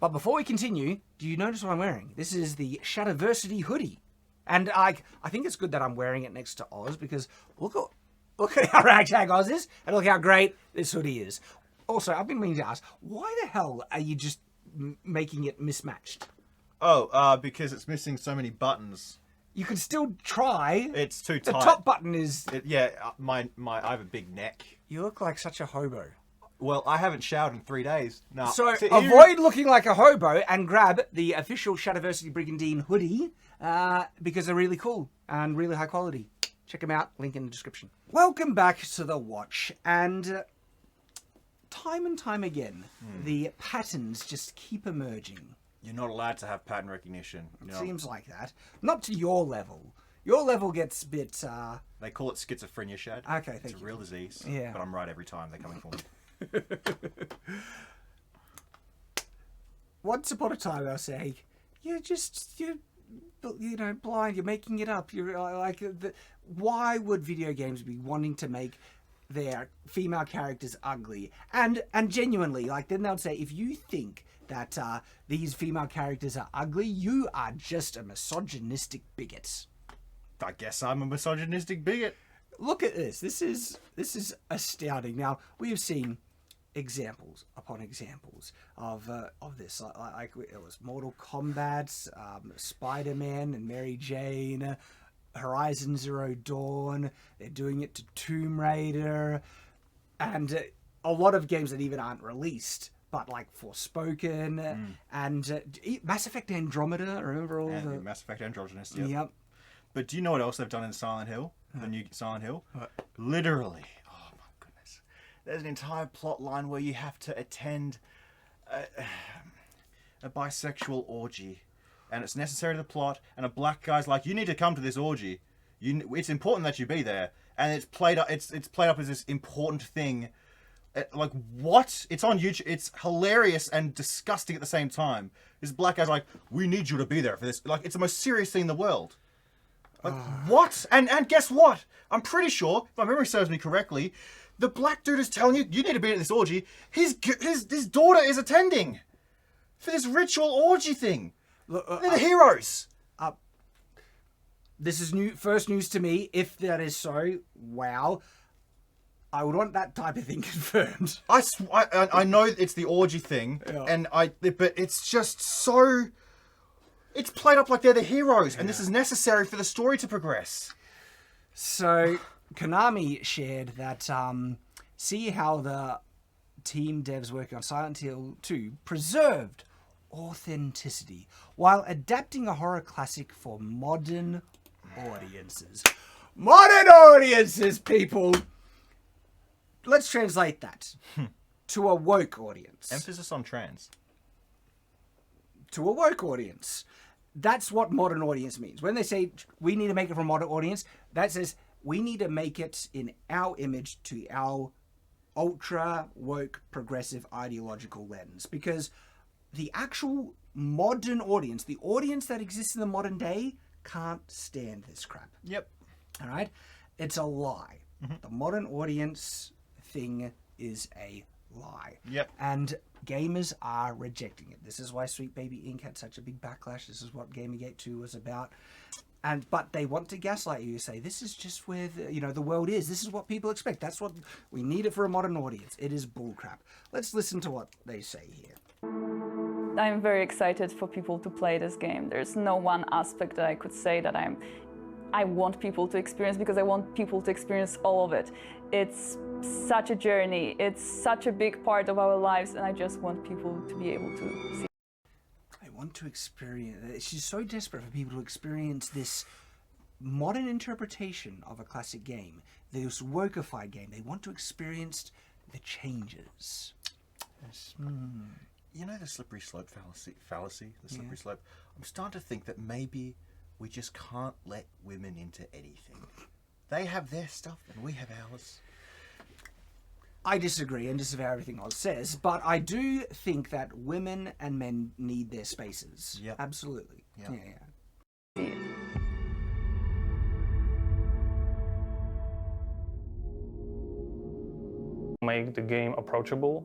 But before we continue, do you notice what I'm wearing? This is the Shadiversity hoodie. And I think it's good that I'm wearing it next to Oz because look at how ragtag Oz is and look how great this hoodie is. Also, I've been meaning to ask, why the hell are you just making it mismatched? Oh, because it's missing so many buttons. You could still try. It's too tight. The top button is... I have a big neck. You look like such a hobo. Well, I haven't showered in 3 days. No. So avoid looking like a hobo and grab the official Shadiversity Brigandine hoodie because they're really cool and really high quality. Check them out. Link in the description. Welcome back to The Watch. And time and time again, the patterns just keep emerging. You're not allowed to have pattern recognition. It seems like that. Not to your level. Your level gets a bit... They call it schizophrenia, Shad. Okay, thank you. It's a real disease. Yeah. But I'm right every time they're coming for me. Once upon a time, they'll say, you're blind. You're making it up. You're like, why would video games be wanting to make their female characters ugly? And genuinely, like, then they'll say, if you think that these female characters are ugly, you are just a misogynistic bigot. I guess I'm a misogynistic bigot. Look at this. This is astounding. Now, we have seen examples upon examples of this. Like it was Mortal Kombat, Spider-Man and Mary Jane, Horizon Zero Dawn. They're doing it to Tomb Raider, and a lot of games that even aren't released, but like Forspoken and Mass Effect Andromeda. Remember all the Mass Effect Androgynous? Yep. But do you know what else they've done in Silent Hill? The new Silent Hill? What? Literally. Oh my goodness. There's an entire plot line where you have to attend a bisexual orgy. And it's necessary to the plot. And a black guy's like, you need to come to this orgy. It's important that you be there. And it's played up. It's played up as this important thing. Like, what? It's on YouTube. It's hilarious and disgusting at the same time. This black guy's like, we need you to be there for this. Like, it's the most serious thing in the world. Like, what? And guess what? I'm pretty sure, if my memory serves me correctly, the black dude is telling you, you need to be at this orgy. His daughter is attending for this ritual orgy thing. Look, they're the heroes. This is first news to me. If that is so, wow. I would want that type of thing confirmed. I know it's the orgy thing, yeah. But it's just so... It's played up like they're the heroes, and this is necessary for the story to progress. So, Konami shared that, see how the team devs working on Silent Hill 2 preserved authenticity while adapting a horror classic for modern audiences. Modern audiences, people! Let's translate that to a woke audience. Emphasis on trans. To a woke audience. That's what modern audience means. When they say we need to make it for a modern audience, that says we need to make it in our image to our ultra woke progressive ideological lens. Because the actual modern audience, the audience that exists in the modern day, can't stand this crap. Yep. All right? It's a lie. The modern audience thing is a lie. Yep. And gamers are rejecting it. This is why Sweet Baby Inc. had such a big backlash. This is what Gamergate 2 was about. But they want to gaslight you. Say, this is just where the world is. This is what people expect. That's what we need it for a modern audience. It is bullcrap. Let's listen to what they say here. I'm very excited for people to play this game. There's no one aspect that I could say that I want people to experience, because I want people to experience all of it. It's such a journey. It's such a big part of our lives, and I just want people to be able to see. I want to experience... She's so desperate for people to experience this modern interpretation of a classic game, this wokeified game. They want to experience the changes. Yes. You know the slippery slope fallacy? The slippery slope? I'm starting to think that maybe we just can't let women into anything. They have their stuff and we have ours. I disagree and disavow everything Oz says, but I do think that women and men need their spaces. Yep. Absolutely. Yep. Yeah. Make the game approachable.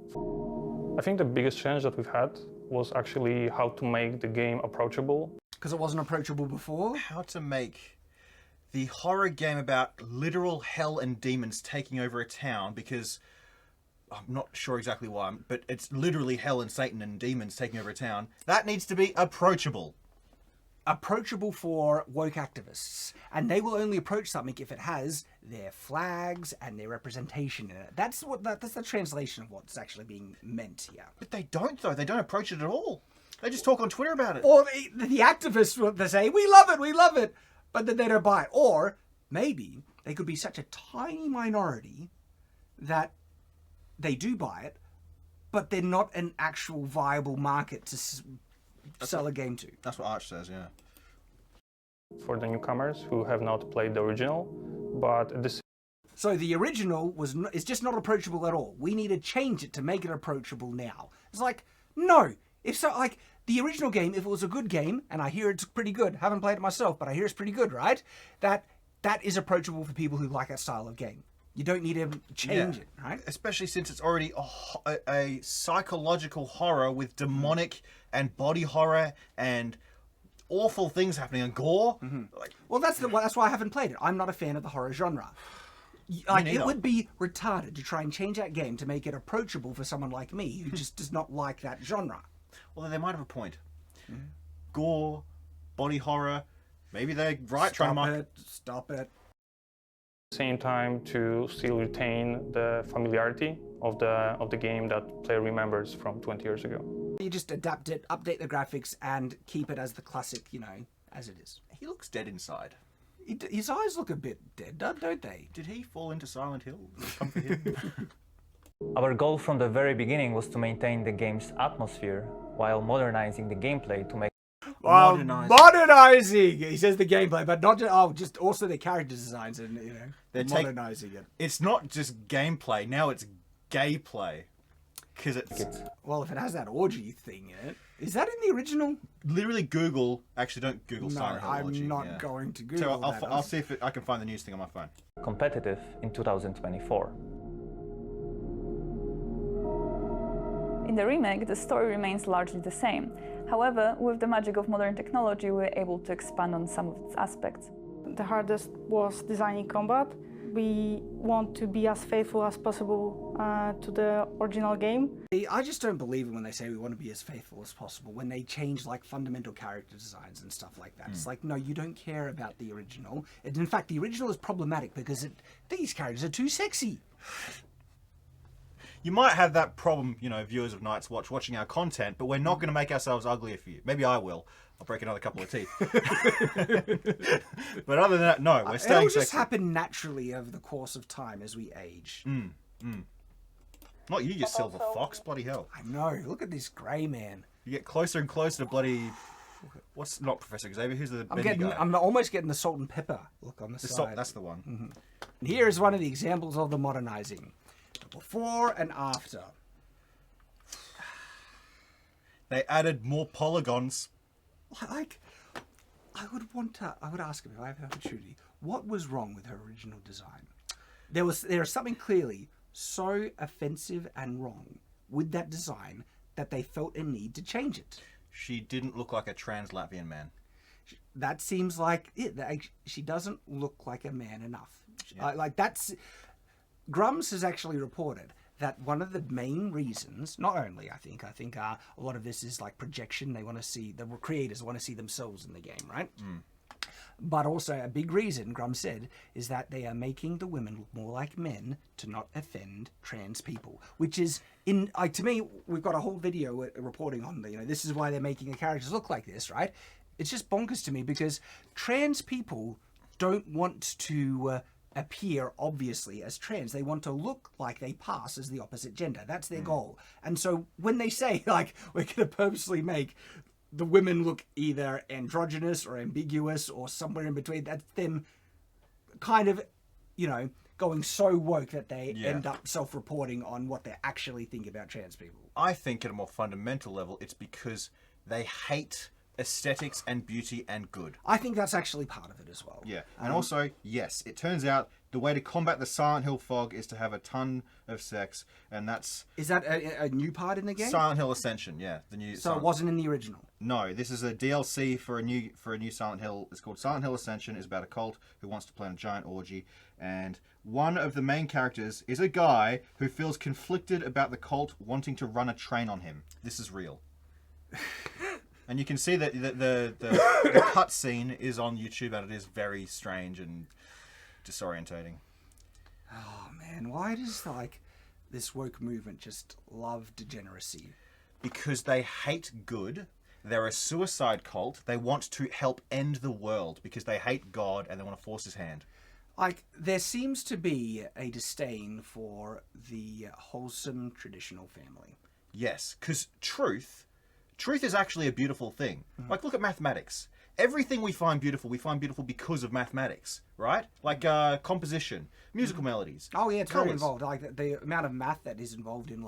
I think the biggest challenge that we've had was actually how to make the game approachable. Because it wasn't approachable before? How to make the horror game about literal hell and demons taking over a town, because I'm not sure exactly why, but it's literally hell and Satan and demons taking over a town. That needs to be approachable. Approachable for woke activists, and they will only approach something if it has their flags and their representation in it. That's the translation of what's actually being meant here. But they don't, though. They don't approach it at all. They just talk on Twitter about it. Or the activists will say, we love it, but then they don't buy it. Or maybe they could be such a tiny minority that they do buy it, but they're not an actual viable market to sell a game to. That's what Arch says, yeah. For the newcomers who have not played the original, but this. So the original is just not approachable at all. We need to change it to make it approachable now. It's like, no. If so, like, the original game, if it was a good game, and I hear it's pretty good, haven't played it myself, but I hear it's pretty good, right? That is approachable for people who like that style of game. You don't need to change it, right? Especially since it's already a psychological horror with demonic and body horror and awful things happening and gore. Mm-hmm. Well, that's why I haven't played it. I'm not a fan of the horror genre. Like, it would be retarded to try and change that game to make it approachable for someone like me who just does not like that genre. Well, they might have a point. Mm-hmm. Gore, body horror. Maybe they're right. Stop it. Same time to still retain the familiarity of the game that player remembers from 20 years ago. You just adapt it, update the graphics, and keep it as the classic, as it is. He looks dead inside. His eyes look a bit dead, don't they? Did he fall into Silent Hill? Come for him? Our goal from the very beginning was to maintain the game's atmosphere while modernizing the gameplay to make modernizing. He says the gameplay, but not just also the character designs and they're modernizing it. It's not just gameplay now; it's gay play. Because if it has that orgy thing in it, is that in the original? Literally, Google. Actually, don't Google Silent Hill orgy. I'm not going to Google that. I'll see if I can find the news thing on my phone. Competitive in 2024. In the remake, the story remains largely the same. However, with the magic of modern technology, we were able to expand on some of its aspects. The hardest was designing combat. We want to be as faithful as possible to the original game. I just don't believe it when they say we want to be as faithful as possible, when they change like fundamental character designs and stuff like that. It's like, no, you don't care about the original. And in fact, the original is problematic because these characters are too sexy. You might have that problem, viewers of Night's Watch watching our content, but we're not going to make ourselves uglier for you. Maybe I will. I'll break another couple of teeth. But other than that, no, we're staying sexy. It'll just happen naturally over the course of time as we age. Not you silver fox, bloody hell. I know. Look at this grey man. You get closer and closer to bloody... What's not Professor Xavier? Who's the guy? I'm almost getting the salt and pepper look on the side. That's the one. Mm-hmm. And here is one of the examples of the modernizing. Before and after. They added more polygons. I would ask him if I have the opportunity, what was wrong with her original design? There is something clearly so offensive and wrong with that design that they felt a need to change it. She didn't look like a trans Latvian man. That seems like it. She doesn't look like a man enough. Yeah. Grums has actually reported that one of the main reasons, not only I think a lot of this is like projection. They want to see, the creators want to see themselves in the game, right? But also a big reason, Grums said, is that they are making the women look more like men to not offend trans people. Which is, to me, we've got a whole video reporting on this is why they're making the characters look like this, right? It's just bonkers to me because trans people don't want to appear obviously as trans. They want to look like they pass as the opposite gender. That's their goal. And so when they say like we're going to purposely make the women look either androgynous or ambiguous or somewhere in between, that's them kind of going so woke that they end up self-reporting on what they actually think about trans people. I think at a more fundamental level it's because they hate aesthetics and beauty and good. I think that's actually part of it as well. Yeah, and also, yes, it turns out the way to combat the Silent Hill fog is to have a ton of sex, and that's... Is that a new part in the game? Silent Hill Ascension, yeah. The new. So it wasn't in the original? No, this is a DLC for a new Silent Hill. It's called Silent Hill Ascension. It's about a cult who wants to plan a giant orgy, and one of the main characters is a guy who feels conflicted about the cult wanting to run a train on him. This is real. And you can see that the cutscene is on YouTube, and it is very strange and disorientating. Oh man, why does this woke movement just love degeneracy? Because they hate good. They're a suicide cult. They want to help end the world because they hate God and they want to force his hand. There seems to be a disdain for the wholesome traditional family. Yes, because truth is actually a beautiful thing. Like, look at mathematics. Everything we find beautiful because of mathematics, right? Like composition, musical melodies. Oh yeah, it's colours. very involved. Like the amount of math that is involved in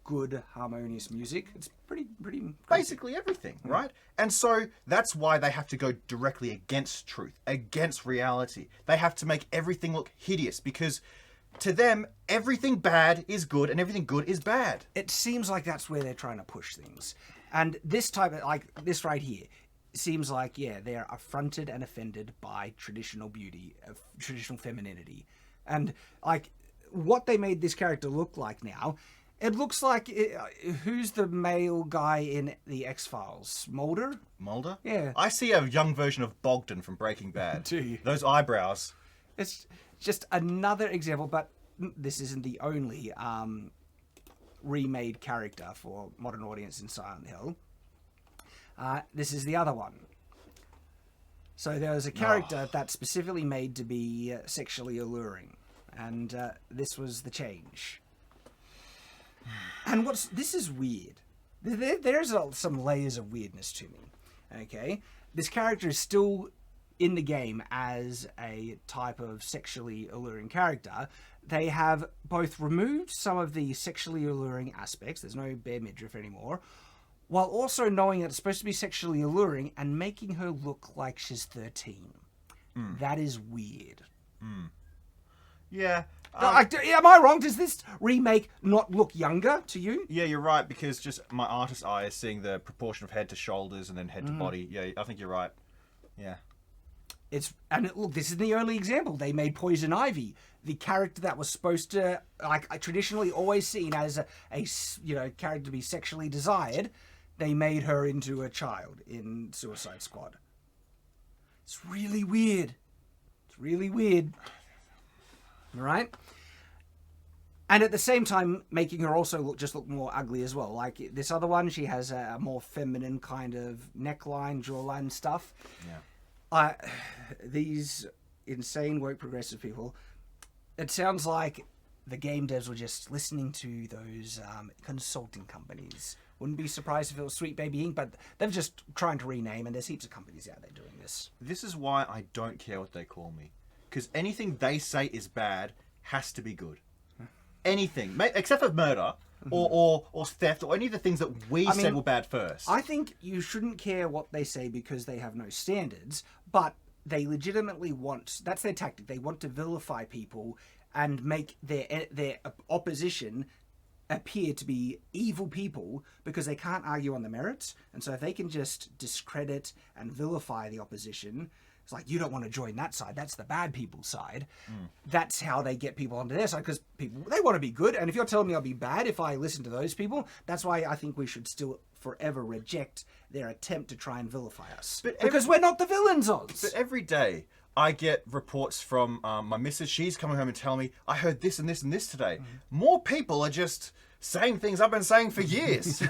good harmonious music. It's pretty crazy. Basically everything, right? And so that's why they have to go directly against truth, against reality. They have to make everything look hideous because to them, everything bad is good and everything good is bad. It seems like that's where they're trying to push things. And this type of, this right here, seems like, they're affronted and offended by traditional beauty, traditional femininity. And, what they made this character look like now, it looks like, who's the male guy in the X-Files? Mulder? Mulder? Yeah. I see a young version of Bogdan from Breaking Bad. Do you? Those eyebrows. It's just another example, but this isn't the only remade character for modern audience in Silent Hill. This is the other one. So there was a character that's specifically made to be sexually alluring, and this was the change. And this is weird. There's some layers of weirdness to me. Okay, this character is still in the game as a type of sexually alluring character. They have both removed some of the sexually alluring aspects. There's no bare midriff anymore, while also knowing that it's supposed to be sexually alluring and making her look like she's 13. That is weird. Yeah. Am I wrong? Does this remake not look younger to you? Yeah, you're right, because just my artist's eye is seeing the proportion of head to shoulders and then head to body. Yeah, I think you're right. Yeah. Look, this is the only example. They made Poison Ivy, the character that was supposed to, traditionally always seen as a character to be sexually desired. They made her into a child in Suicide Squad. It's really weird. Right? And at the same time, making her also look more ugly as well. Like this other one, she has a more feminine kind of neckline, jawline stuff. Yeah. These insane woke progressive people, it sounds like the game devs were just listening to those consulting companies. Wouldn't be surprised if it was Sweet Baby Inc., but they're just trying to rename, and there's heaps of companies out there doing this. This is why I don't care what they call me. Because anything they say is bad has to be good. Anything. Except for murder or theft or any of the things that we said were bad first. I think you shouldn't care what they say because they have no standards, but they legitimately want... That's their tactic. They want to vilify people and make their opposition appear to be evil people because they can't argue on the merits. And so if they can just discredit and vilify the opposition, it's like, you don't want to join that side. That's the bad people's side. That's how they get people onto their side, because people, they want to be good. And if you're telling me I'll be bad if I listen to those people, that's why I think we should still forever reject their attempt to try and vilify us. Because we're not the villains, Oz. But every day I get reports from my missus. She's coming home and telling me, I heard this and this and this today. More people are just saying things I've been saying for years.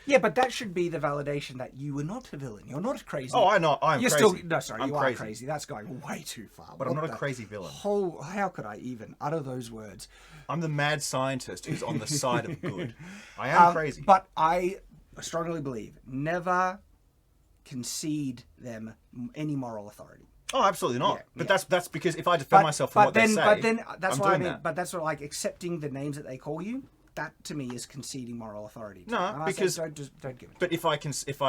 Yeah, but that should be the validation that you were not a villain. You're not crazy. Oh, I know. I'm crazy. You are crazy. That's going way too far. But I'm not a crazy villain. How could I even utter those words? I'm the mad scientist who's on the side of good. I am crazy. But I strongly believe never concede them any moral authority. Oh, absolutely not. But that's because if I defend myself from what they say, But that's what I mean. But that's what, accepting the names that they call you. that to me is conceding moral authority. No, And I say because- don't give it. But if I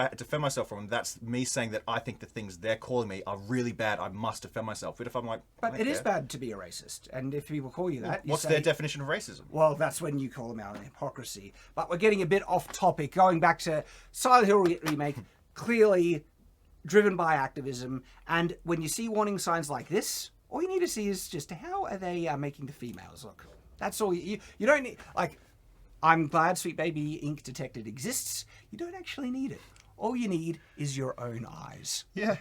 defend myself from them, that's me saying that I think the things they're calling me are really bad. I must defend myself. But if I'm like, I But don't it is care. bad to be a racist, and if people call you that, you What's say, their definition of racism? well, that's when you call them out on hypocrisy. But we're getting a bit off topic. Going back to Silent Hill Remake, clearly driven by activism. And when you see warning signs like this, all you need to see is just how are they making the females look. That's all you don't need. Like, I'm glad Sweet Baby Ink Detected exists. You don't actually need it. All you need is your own eyes. Yeah.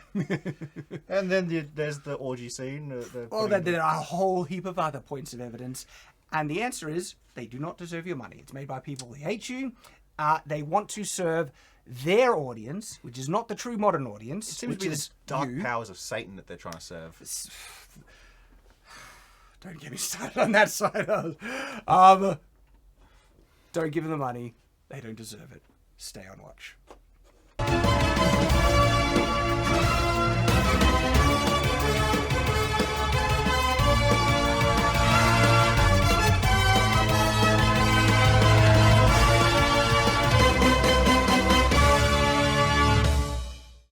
And then there's the orgy scene. Well, then there are a whole heap of other points of evidence. And the answer is they do not deserve your money. It's made by people who hate you. They want to serve their audience, which is not the true modern audience. It seems to be the dark powers of Satan that they're trying to serve. Don't get me started on that side. Don't give them the money. They don't deserve it. Stay on watch.